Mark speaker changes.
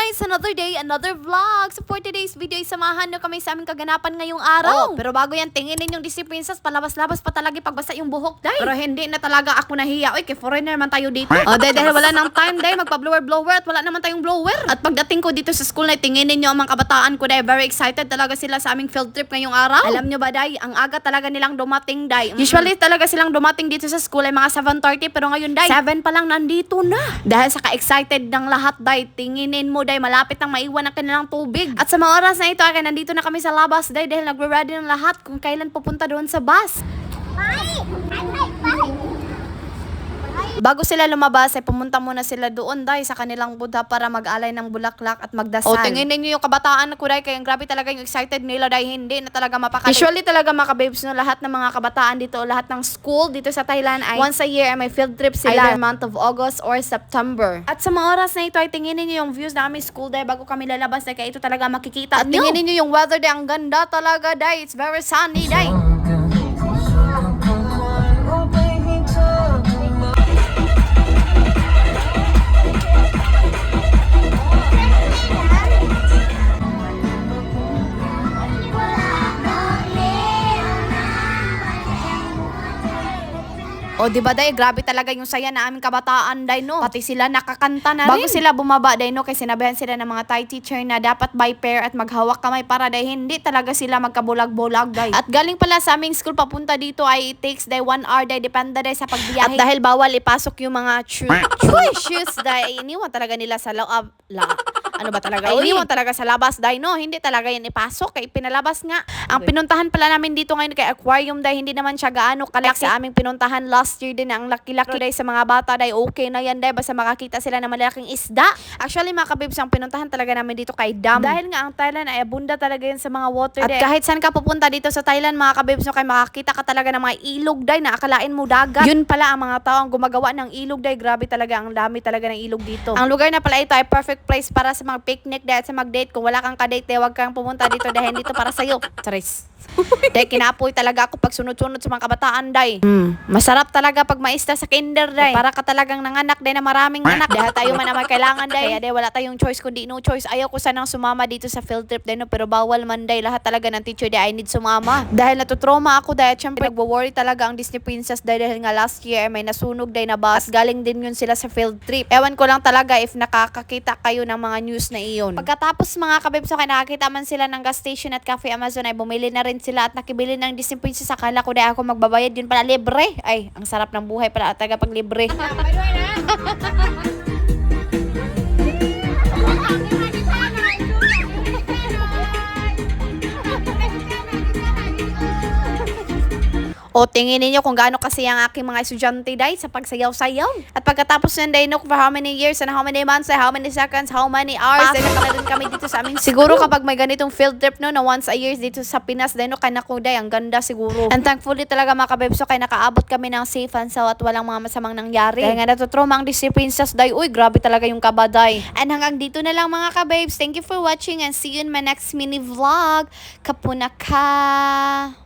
Speaker 1: guys! Another day, another vlog. So for today's video, samahan nyo kami sa aming kaganapan ngayong araw. Pero bago yan, tinginin yung Disney Princess, palabas-labas pa talaga pagbasa yung buhok, day. Pero hindi na talaga ako nahiya. Uy, kay foreigner man tayo dito. Dahil wala nang time, day. Magpa-blower-blower at wala naman tayong blower. At pagdating ko dito sa school na, tinginin nyo ang mga kabataan ko, day. Very excited talaga sila sa aming field trip ngayong araw. Alam nyo ba, day, ang aga talaga nilang dumating, day. Usually talaga silang dumating dito sa school ay mga 7:30, pero ngayon, day, 7 pa lang nandito na. Dahil sa ka-excited ng lahat, day, tinginin mo, day, malapit nang maiwan ang kanilang tubig. At sa mga oras na ito, ay nandito na kami sa labas, day, dahil nagre-ready ng lahat kung kailan pupunta doon sa bus. Bago sila lumabas, ay pumunta muna sila doon, day, sa kanilang Buddha para mag-alay ng bulaklak at magdasal. O, tingin ninyo yung kabataan ko, day, kaya grabe talaga yung excited nila, day, hindi na talaga mapakali. Usually talaga mga kababes, no, lahat ng mga kabataan dito, lahat ng school dito sa Thailand ay once a year ay may field trip sila, either month of August or September. At sa mga oras na ito, ay tingin ninyo yung views na aming school, day, bago kami lalabas, day, kaya ito talaga makikita. At tingin ninyo yung weather, day, ang ganda talaga, day, it's very sunny, day. O, diba, day, grabe talaga yung saya na aming kabataan, day, no? Pati sila nakakanta na rin. Bago sila bumaba, day, no, kasi sinabihan sila ng mga Thai teacher na dapat by pair at maghawak kamay para, day, hindi talaga sila magkabulag-bulag, day. At galing pala sa aming school papunta dito ay it takes, day, 1 hour, day, depende, day, sa pagbiyahe. At dahil bawal ipasok yung mga shoes, day, iniwan talaga nila sa ano ba talaga? Iniwan talaga sa labas, day, no? Hindi talaga yan ipasok, kaya pinalabas nga. Ang pinuntahan pala namin dito ngayon kay aquarium, day, hindi naman siya gaano kalaki sa aming pinuntahan last year din. Ang laki-laki, day, sa mga bata, day, okay na yan, day, basta makakita sila ng malaking isda. Actually, mga kabibs, ang pinuntahan talaga namin dito kay dam. Dahil nga ang Thailand ay abunda talaga yan sa mga water, day. At kahit saan ka pupunta dito sa Thailand, mga kabibs, no, kay makakita ka talaga ng mga ilog, day, na akalain mo dagat. Yun pala ang mga tao ang gumagawa ng ilog, day. Grabe talaga, ang dami talaga ng ilog dito. Ang lugar na pala ito ay perfect place para sa mga picnic, day, at sa mag-date. Kung wala kang ka-date, day, wag kang pumunta dito dahil dito para sa'yo. Charis. Day, kinapoy talaga ako pag sunod-sunod sa mga kabataan, day. Masarap talaga pag maista sa kinder, day. Para ka talagang nanganak, day, na maraming anak. Dahil tayo man naman kailangan, day. Kaya, day, wala tayong choice kundi no choice. Ayaw ko sanang sumama dito sa field trip, day, no, pero bawal man, day. Lahat talaga ng teacher, day, I need sumama. Dahil natutrauma ako, day, at syempre nagwo-worry talaga ang Disney Princess, day, dahil nga last year may nasunog, day, na bus. At galing din yun sila sa field trip. Ewan ko lang talaga if nakakakita kayo ng mga news na iyon. Pagkatapos, mga kabibs, okay, nakakita man sila ng gas station at Cafe Amazon, ay bumili na rin sila at nakibili ng Disney Princess. Akala ko, day, ako magbabayad, yun pala libre. Ay, ang sarap ng buhay pala at taga pag libre. O, tingin ninyo kung gaano kasi ang aking mga estudyante, day, sa pagsayaw-sayaw. At pagkatapos nun, day, no, for how many years and how many months, how many seconds, how many hours, day, nakala din kami dito sa amin. Siguro kapag may ganitong field trip, no, na once a year dito sa Pinas, day, no, kanako, day, ang ganda siguro. And thankfully talaga, mga kabebso, kaya nakaabot kami ng safe and sound at walang mga masamang nangyari. Kaya nga natutrauma ang Disney Princess, day. Uy, grabe talaga yung kaba, day. And hanggang dito na lang, mga kabebs. Thank you for watching and see you in my next mini vlog. Kapuna ka!